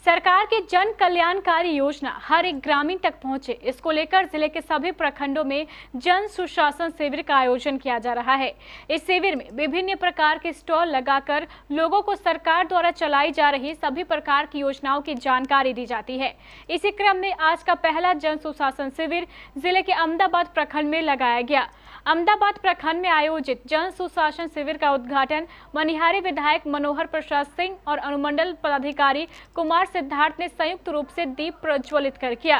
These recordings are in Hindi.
सरकार की जन कल्याणकारी योजना हर एक ग्रामीण तक पहुंचे, इसको लेकर जिले के सभी प्रखंडों में जन सुशासन शिविर का आयोजन किया जा रहा है। इस शिविर में विभिन्न प्रकार के स्टॉल लगाकर लोगों को सरकार द्वारा चलाई जा रही सभी प्रकार की योजनाओं की जानकारी दी जाती है। इसी क्रम में आज का पहला जन सुशासन शिविर जिले के अहमदाबाद प्रखंड में लगाया गया। अहमदाबाद प्रखंड में आयोजित जन सुशासन शिविर का उद्घाटन मनिहारी विधायक मनोहर प्रसाद सिंह और अनुमंडल पदाधिकारी कुमार सिद्धार्थ ने संयुक्त रूप से दीप प्रज्वलित कर किया।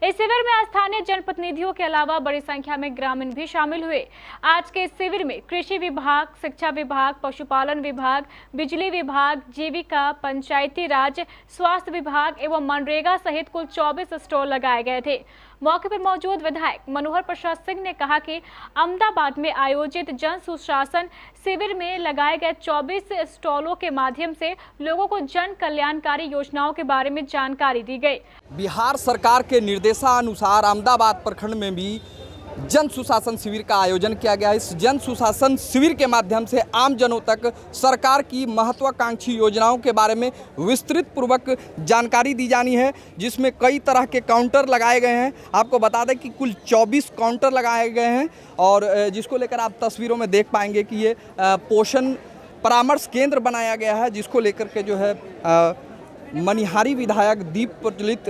इस शिविर में स्थानीय जनप्रतिनिधियों के अलावा बड़ी संख्या में ग्रामीण भी शामिल हुए। आज के इस शिविर में कृषि विभाग, शिक्षा विभाग, पशुपालन विभाग, बिजली विभाग, जीविका, पंचायती राज, स्वास्थ्य विभाग एवं मनरेगा सहित कुल 24 स्टॉल लगाए गए थे। मौके पर मौजूद विधायक मनोहर प्रसाद सिंह ने कहा कि अहमदाबाद में आयोजित जन सुशासन शिविर में लगाए गए 24 स्टॉलों के माध्यम से लोगों को जन कल्याणकारी योजनाओं के बारे में जानकारी दी गई। बिहार सरकार के निर्देशानुसार अहमदाबाद प्रखंड में भी जन सुशासन शिविर का आयोजन किया गया है। इस जन सुशासन शिविर के माध्यम से आम जनों तक सरकार की महत्वाकांक्षी योजनाओं के बारे में विस्तृत पूर्वक जानकारी दी जानी है, जिसमें कई तरह के काउंटर लगाए गए हैं। आपको बता दें कि कुल 24 काउंटर लगाए गए हैं और जिसको लेकर आप तस्वीरों में देख पाएंगे कि ये पोषण परामर्श केंद्र बनाया गया है, जिसको लेकर के जो है मनिहारी विधायक दीप प्रज्वलित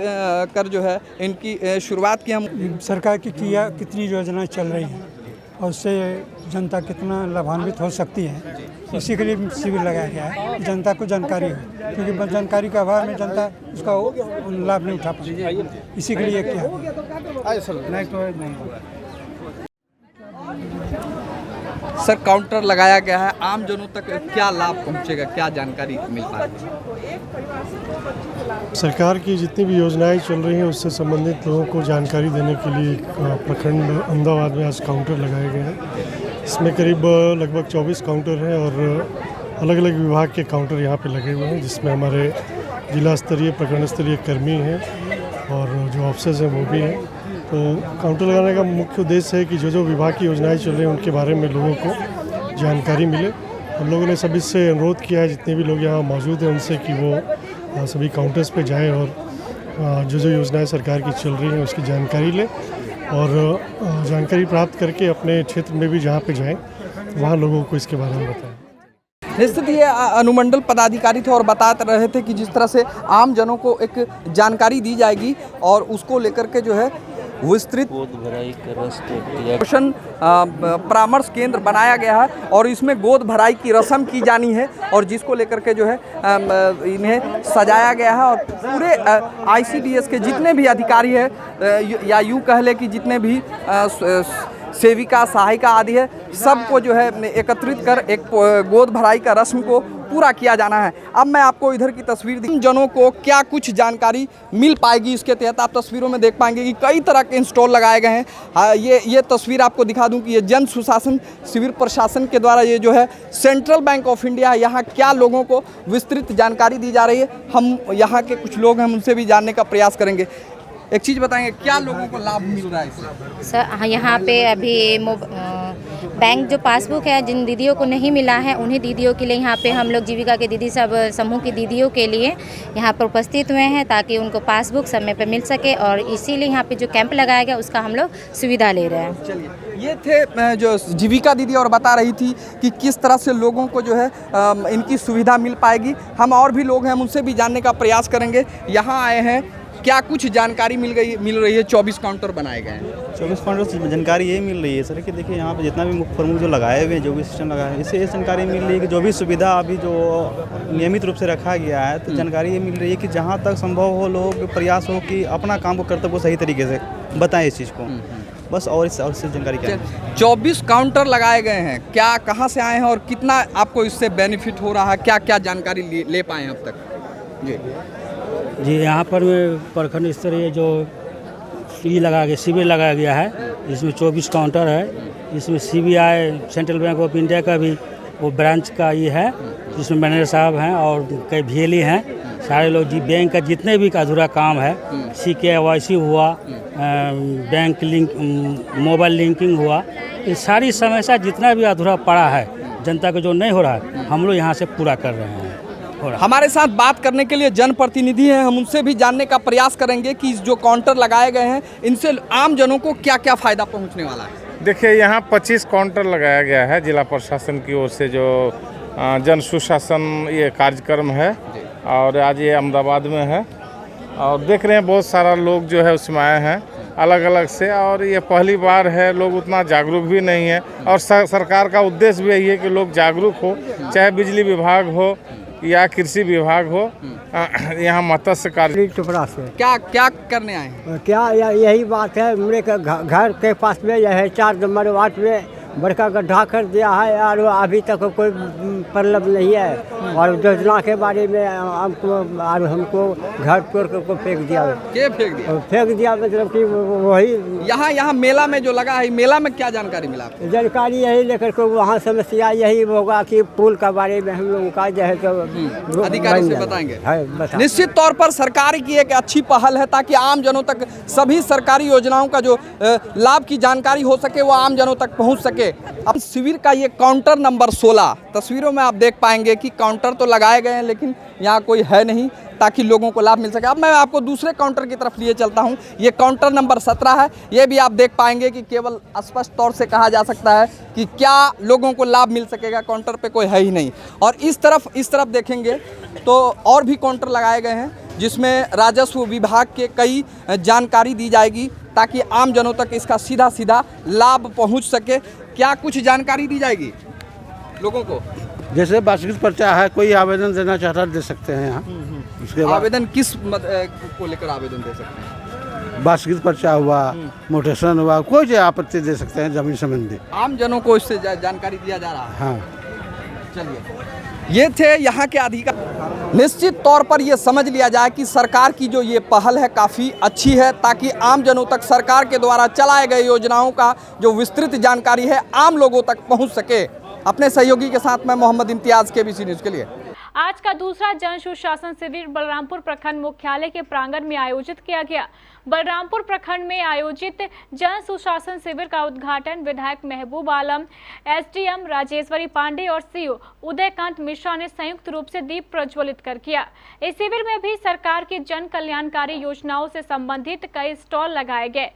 कर जो है इनकी शुरुआत की। हम सरकार की कितनी योजनाएं चल रही हैं और उससे जनता कितना लाभान्वित हो सकती है, इसी के लिए शिविर लगाया गया है। जनता को जानकारी हो, क्योंकि जानकारी के अभाव में जनता उसका लाभ नहीं उठा पाती, इसी के लिए किया। सर, काउंटर लगाया गया है, आम जनों तक क्या लाभ पहुंचेगा, क्या जानकारी मिल पाएगी? सरकार की जितनी भी योजनाएं चल रही हैं उससे संबंधित लोगों को जानकारी देने के लिए प्रखंड अहमदाबाद में आज काउंटर लगाए गए हैं। इसमें करीब लगभग 24 काउंटर हैं और अलग अलग विभाग के काउंटर यहाँ पे लगे हुए हैं, जिसमें हमारे जिला स्तरीय, प्रखंड स्तरीय कर्मी हैं और जो ऑफिसर्स हैं वो भी हैं। तो काउंटर लगाने का मुख्य उद्देश्य है कि जो विभाग की योजनाएं चल रही हैं उनके बारे में लोगों को जानकारी मिले। हम लोगों ने सभी से अनुरोध किया है, जितने भी लोग यहाँ मौजूद हैं उनसे, कि वो सभी काउंटर्स पे जाएं और जो योजनाएं सरकार की चल रही हैं उसकी जानकारी लें और जानकारी प्राप्त करके अपने क्षेत्र में भी जहाँ पे जाएं वहाँ लोगों को इसके बारे में बताएं। निश्चित ये अनुमंडल पदाधिकारी थे और बता रहे थे कि जिस तरह से आम जनों को एक जानकारी दी जाएगी और उसको लेकर के जो है विस्तृत पोषण परामर्श केंद्र बनाया गया है और इसमें गोद भराई की रस्म की जानी है और जिसको लेकर के जो है इन्हें सजाया गया है और पूरे ICDS के जितने भी अधिकारी हैं या यूँ कह ले कि जितने भी सेविका, सहायिका आदि है, सबको जो है एकत्रित कर एक गोद भराई का रस्म को पूरा किया जाना है। अब मैं आपको इधर की तस्वीर दी, जनों को क्या कुछ जानकारी मिल पाएगी इसके तहत आप तस्वीरों में देख पाएंगे कि कई तरह के स्टॉल लगाए गए हैं। ये तस्वीर आपको दिखा दूं कि ये जन सुशासन शिविर प्रशासन के द्वारा ये जो है सेंट्रल बैंक ऑफ इंडिया, यहाँ क्या लोगों को विस्तृत जानकारी दी जा रही है, हम यहाँ के कुछ लोग हैं उनसे भी जानने का प्रयास करेंगे। एक चीज़ बताएंगे, क्या लोगों को लाभ मिल रहा है इससे? सर, यहाँ पे अभी बैंक जो पासबुक है, जिन दीदियों को नहीं मिला है उन्हीं दीदियों के लिए यहाँ पे हम लोग जीविका के दीदी सब समूह की दीदियों के लिए यहाँ पर उपस्थित हुए हैं ताकि उनको पासबुक समय पे मिल सके और इसीलिए यहाँ पे जो कैंप लगाया गया उसका हम लोग सुविधा ले रहे हैं। चलिए, ये थे जो जीविका दीदी और बता रही थी कि किस तरह से लोगों को जो है इनकी सुविधा मिल पाएगी। हम और भी लोग हैं, हम उनसे भी जानने का प्रयास करेंगे। यहाँ आए हैं, क्या कुछ जानकारी मिल रही है? 24 काउंटर बनाए गए हैं। 24 काउंटर से जानकारी ये मिल रही है सर कि देखिए यहाँ पे जितना भी मुख्य प्रमुख जो लगाए हुए हैं, जो भी सिस्टम लगाए हैं, इससे ये जानकारी मिल रही है कि जो भी सुविधा अभी जो नियमित रूप से रखा गया है, तो जानकारी ये मिल रही है कि जहाँ तक संभव हो लोगों के प्रयास हो कि अपना काम को कर्तव्य को सही तरीके से बताएं इस चीज़ को, बस। और इससे जानकारी क्या है? 24 काउंटर लगाए गए हैं, क्या कहाँ से आए हैं और कितना आपको इससे बेनिफिट हो रहा है, क्या क्या जानकारी ले पाए हैं अब तक? जी, यहाँ पर प्रखंड स्तरीय जो शिविर लगाया गया है, इसमें 24 काउंटर है। इसमें CBI central bank of India का भी वो ब्रांच का ये है, जिसमें मैनेजर साहब हैं और कई VLE हैं। सारे लोग जी बैंक का जितने भी अधूरा काम है, CKYC हुआ, बैंक लिंक, मोबाइल लिंकिंग हुआ, ये सारी समस्या जितना भी अधूरा पड़ा है जनता को जो नहीं हो रहा है, हम लोग यहाँ से पूरा कर रहे हैं थोड़ा। हमारे साथ बात करने के लिए जनप्रतिनिधि हैं, हम उनसे भी जानने का प्रयास करेंगे कि इस जो काउंटर लगाए गए हैं इनसे आम जनों को क्या क्या फ़ायदा पहुंचने वाला है। देखिए, यहाँ 25 काउंटर लगाया गया है जिला प्रशासन की ओर से, जो जन सुशासन ये कार्यक्रम है, और आज ये अहमदाबाद में है। और देख रहे हैं बहुत सारा लोग जो है उसमें आए हैं अलग अलग से, और ये पहली बार है, लोग उतना जागरूक भी नहीं है। और सरकार का उद्देश्य भी यही है कि लोग जागरूक हो, चाहे बिजली विभाग हो या कृषि विभाग हो, यहाँ मत्स्य कार्य। टुकड़ा से क्या क्या करने आए हैं? क्या यही बात है, मेरे घर के पास में यह है 4 नंबर वार्ड में बड़का गड्ढा कर दिया है और अभी तक कोई प्रॉब्लम नहीं है। और योजना के बारे में हमको घर तोड़ को फेंक दिया। क्या फेंक दिया? फेंक दिया मतलब कि वही यहाँ मेला में जो लगा है, मेला में क्या जानकारी मिला आपको? जानकारी यही लेकर को वहाँ समस्या यही होगा कि पुल के बारे में हम लोगों का जो है तो अधिकारी से बताएंगे। निश्चित तौर पर सरकार की एक अच्छी पहल है ताकि आम जनों तक सभी सरकारी योजनाओं का जो लाभ की जानकारी हो सके वो आम जनों तक पहुँच सके। अब शिविर का ये काउंटर नंबर 16, तस्वीरों में आप देख पाएंगे कि काउंटर तो लगाए गए हैं लेकिन यहाँ कोई है नहीं ताकि लोगों को लाभ मिल सके। अब मैं आपको दूसरे काउंटर की तरफ लिए चलता हूँ। ये काउंटर नंबर 17 है। ये भी आप देख पाएंगे कि केवल स्पष्ट तौर से कहा जा सकता है कि क्या लोगों को लाभ मिल सकेगा, काउंटर पे कोई है ही नहीं। और इस तरफ देखेंगे तो और भी काउंटर लगाए गए हैं जिसमें राजस्व विभाग के कई जानकारी दी जाएगी ताकि आम जनों तक इसका सीधा सीधा लाभ पहुँच सके। क्या कुछ जानकारी दी जाएगी लोगों को? जैसे वार्षिक पर्चा है, कोई आवेदन देना चाहता है दे सकते हैं यहाँ। उसके बाद आवेदन किस को लेकर आवेदन दे सकते हैं? वार्षिक पर्चा हुआ, मोटेशन हुआ, कोई जो आपत्ति दे सकते हैं जमीन संबंधी। आम जनों को इससे जानकारी दिया जा रहा है। हाँ, चलिए, ये थे यहाँ के अधिकारी। निश्चित तौर पर ये समझ लिया जाए कि सरकार की जो ये पहल है काफ़ी अच्छी है ताकि आम जनों तक सरकार के द्वारा चलाए गए योजनाओं का जो विस्तृत जानकारी है आम लोगों तक पहुँच सके। अपने सहयोगी के साथ मैं मोहम्मद इम्तियाज़, केबीसी न्यूज़ के लिए। आज का दूसरा जन सुशासन शिविर बलरामपुर प्रखंड मुख्यालय के प्रांगण में आयोजित किया गया। बलरामपुर प्रखंड में आयोजित जन सुशासन शिविर का उद्घाटन विधायक महबूब आलम, एसडीएम राजेश्वरी पांडे और सीओ उदयकांत मिश्रा ने संयुक्त रूप से दीप प्रज्वलित कर किया। इस शिविर में भी सरकार की जन कल्याणकारी योजनाओं से संबंधित कई स्टॉल लगाए गए।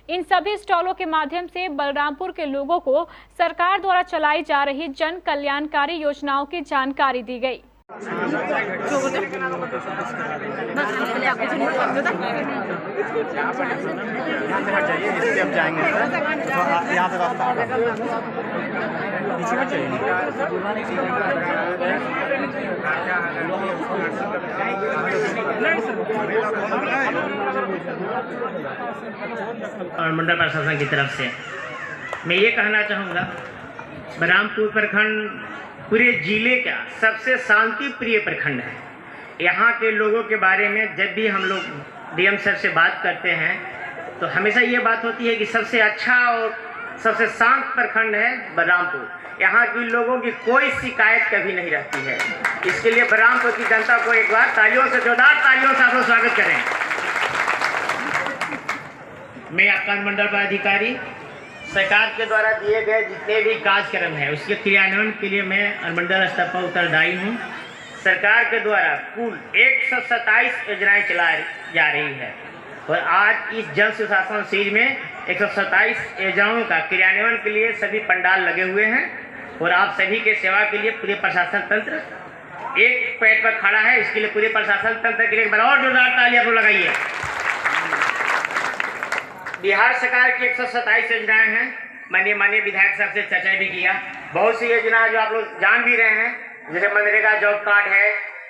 इन सभी स्टॉलों के माध्यम से बलरामपुर के लोगों को सरकार द्वारा चलाई जा रही जन कल्याणकारी योजनाओं की जानकारी दी गई। और मंडल प्रशासन की तरफ से मैं ये कहना चाहूँगा, बलरामपुर प्रखंड पूरे जिले का सबसे शांति प्रिय प्रखंड है। यहाँ के लोगों के बारे में जब भी हम लोग डीएम सर से बात करते हैं तो हमेशा ये बात होती है कि सबसे अच्छा और सबसे शांत प्रखंड है बलरामपुर। यहाँ के लोगों की कोई शिकायत कभी नहीं रहती है। इसके लिए बलरामपुर की जनता को एक बार तालियों से, जोरदार तालियों से आप लोग स्वागत करें। मैं आपका मंडल पदाधिकारी, सरकार के द्वारा दिए गए जितने भी कार्यक्रम है उसके क्रियान्वयन के लिए मैं अनुमंडल स्तर पर उत्तरदायी हूँ। सरकार के द्वारा कुल 127 योजनाएं चलाई जा रही है और आज इस जन सुशासन शिविर में 127 योजनाओं का क्रियान्वयन के लिए सभी पंडाल लगे हुए हैं और आप सभी के सेवा के लिए पूरे प्रशासन तंत्र एक पैर पर खड़ा है। इसके लिए पूरे प्रशासन तंत्र के लिए एक बार और जोरदार ताली आप लोग लगाइए। बिहार सरकार की 127 योजनाएं हैं। माननीय विधायक साहब से चर्चा भी किया। बहुत सी योजना जो आप लोग जान भी रहे हैं, जैसे मनरेगा जॉब कार्ड है,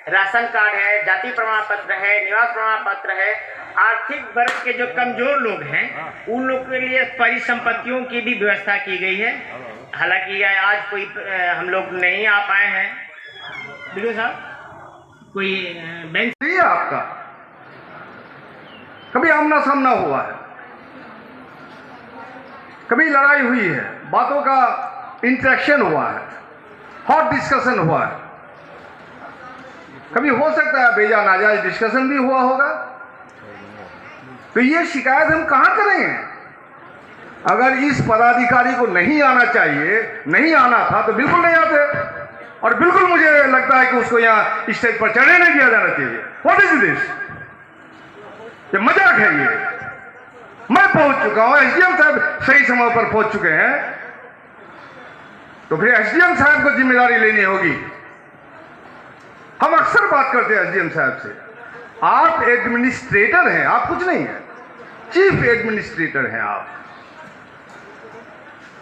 राशन कार्ड है, जाति प्रमाण पत्र है, निवास प्रमाण पत्र है। आर्थिक वर्ग के जो कमजोर लोग हैं उन लोग के लिए परिसंपत्तियों की भी व्यवस्था की गई है। हालांकि आज कोई हम लोग नहीं आ पाए हैं, वीडियो साहब कोई बैंक नहीं है आपका, कभी आमना सामना हुआ है, कभी लड़ाई हुई है, बातों का इंटरेक्शन हुआ है, हॉट डिस्कशन हुआ है, कभी हो सकता है बेजा नाजायज डिस्कशन भी हुआ होगा। तो ये शिकायत हम कहाँ करेंगे? अगर इस पदाधिकारी को नहीं आना चाहिए, नहीं आना था तो बिल्कुल नहीं आते। और बिल्कुल मुझे लगता है कि उसको यहाँ स्टेज पर चढ़ने नहीं दिया जाना चाहिए। What is this? ये मजाक है ये। मैं पहुंच चुका हूं, एसडीएम साहब सही समय पर पहुंच चुके हैं, तो फिर एसडीएम साहब को जिम्मेदारी लेनी होगी। हम अक्सर बात करते हैं एसडीएम साहब से, आप एडमिनिस्ट्रेटर हैं, आप कुछ नहीं है, चीफ एडमिनिस्ट्रेटर हैं आप।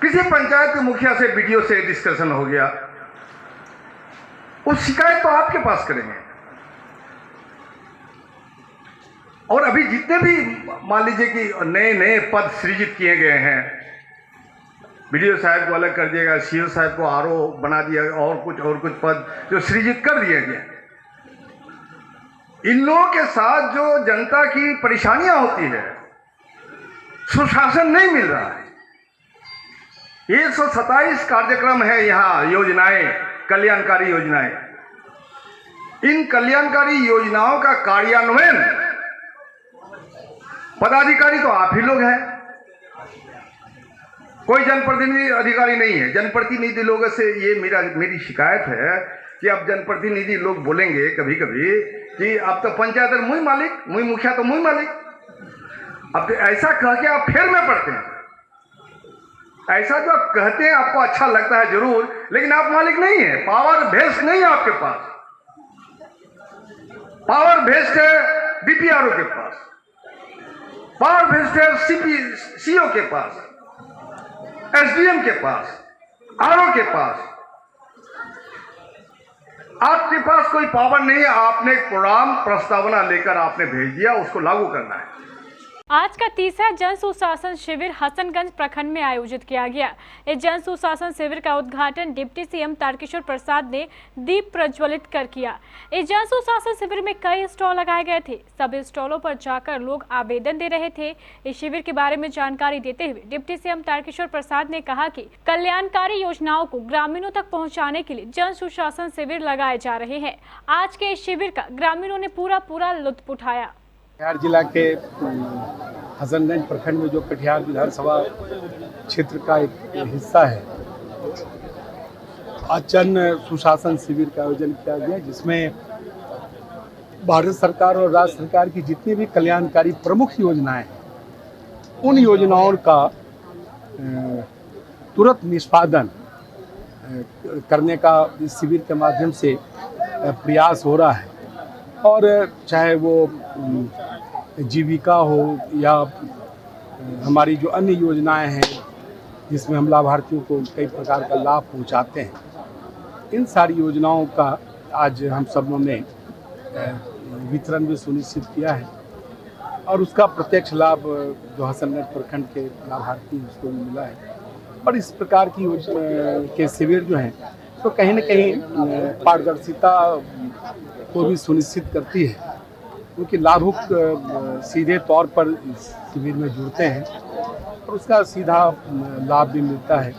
किसी पंचायत के मुखिया से बीडीओ से डिस्कशन हो गया, उस शिकायत तो आपके पास करेंगे। और अभी जितने भी मान लीजिए कि नए नए पद सृजित किए गए हैं, बीडीओ साहब को अलग कर दिएगा, सीओ साहब को आरओ बना दिया, और कुछ पद जो सृजित कर दिए गए, इन लोगों के साथ जो जनता की परेशानियां होती है, सुशासन नहीं मिल रहा है। 127 कार्यक्रम है यहाँ, योजनाएं, कल्याणकारी योजनाएं। इन कल्याणकारी योजनाओं का कार्यान्वयन पदाधिकारी तो आप ही लोग हैं, कोई जनप्रतिनिधि अधिकारी नहीं है। जनप्रतिनिधि लोगों से ये मेरी शिकायत है कि अब जनप्रतिनिधि लोग बोलेंगे कभी कभी कि अब तो पंचायत मुई मालिक, मुई मुखिया तो मुई मालिक। अब तो ऐसा कह के आप फेर में पड़ते हैं। ऐसा जो आप कहते हैं आपको अच्छा लगता है जरूर, लेकिन आप मालिक नहीं है, पावर भेस्ट नहीं है आपके पास। पावर भेस्ट है डीपीआरओ के पास, पावर भेस्ट है सीओ के पास, एसडीएम के पास, आरओ के पास। आपके पास कोई पावर नहीं है। आपने एक प्रोग्राम प्रस्तावना लेकर आपने भेज दिया, उसको लागू करना है। आज का तीसरा जन सुशासन शिविर हसनगंज प्रखंड में आयोजित किया गया। इस जन सुशासन शिविर का उद्घाटन डिप्टी सीएम तारकिशोर प्रसाद ने दीप प्रज्वलित कर किया। इस जन सुशासन शिविर में कई स्टॉल लगाए गए थे। सभी स्टॉलों पर जाकर लोग आवेदन दे रहे थे। इस शिविर के बारे में जानकारी देते हुए डिप्टी सीएम तारकिशोर प्रसाद ने कहा कि कल्याणकारी योजनाओं को ग्रामीणों तक पहुँचाने के लिए जन सुशासन शिविर लगाए जा रहे हैं। आज के इस शिविर का ग्रामीणों ने पूरा लुत्फ उठाया। कटिहार जिला के हसनगंज प्रखंड में जो कटिहार विधानसभा क्षेत्र का एक हिस्सा है, आज जन सुशासन शिविर का आयोजन किया गया, जिसमें भारत सरकार और राज्य सरकार की जितनी भी कल्याणकारी प्रमुख योजनाएं हैं, उन योजनाओं का तुरंत निष्पादन करने का इस शिविर के माध्यम से प्रयास हो रहा है। और चाहे वो जीविका हो या हमारी जो अन्य योजनाएं हैं जिसमें हम लाभार्थियों को कई प्रकार का लाभ पहुंचाते हैं, इन सारी योजनाओं का आज हम सब ने वितरण भी सुनिश्चित किया है और उसका प्रत्यक्ष लाभ जो हसनगंज प्रखंड के लाभार्थी उसको भी मिला है। और इस प्रकार की के शिविर जो हैं तो कहीं न कहीं पारदर्शिता को भी सुनिश्चित करती है, क्योंकि लाभुक सीधे तौर पर इस शिविर में जुड़ते हैं और उसका सीधा लाभ भी मिलता है।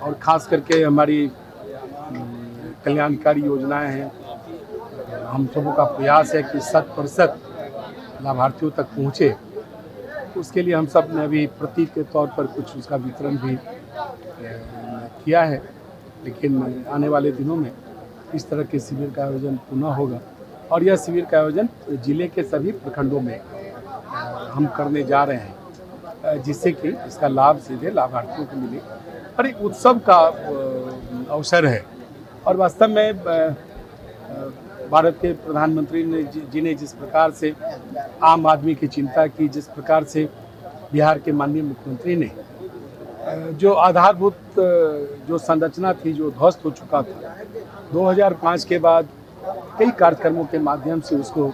और ख़ास करके हमारी कल्याणकारी योजनाएं हैं, हम सबों का प्रयास है कि 100% लाभार्थियों तक पहुँचे। उसके लिए हम सब ने अभी प्रतीक के तौर पर कुछ उसका वितरण भी किया है, लेकिन आने वाले दिनों में इस तरह के शिविर का आयोजन पुनः होगा और यह शिविर का आयोजन जिले के सभी प्रखंडों में हम करने जा रहे हैं, जिससे कि इसका लाभ सीधे लाभार्थियों को मिले और एक उत्सव का अवसर है। और वास्तव में भारत के प्रधानमंत्री जी ने जिस प्रकार से आम आदमी की चिंता की, जिस प्रकार से बिहार के माननीय मुख्यमंत्री ने जो आधारभूत जो संरचना थी जो ध्वस्त हो चुका था, 2005 के बाद कई कार्यक्रमों के माध्यम से उसको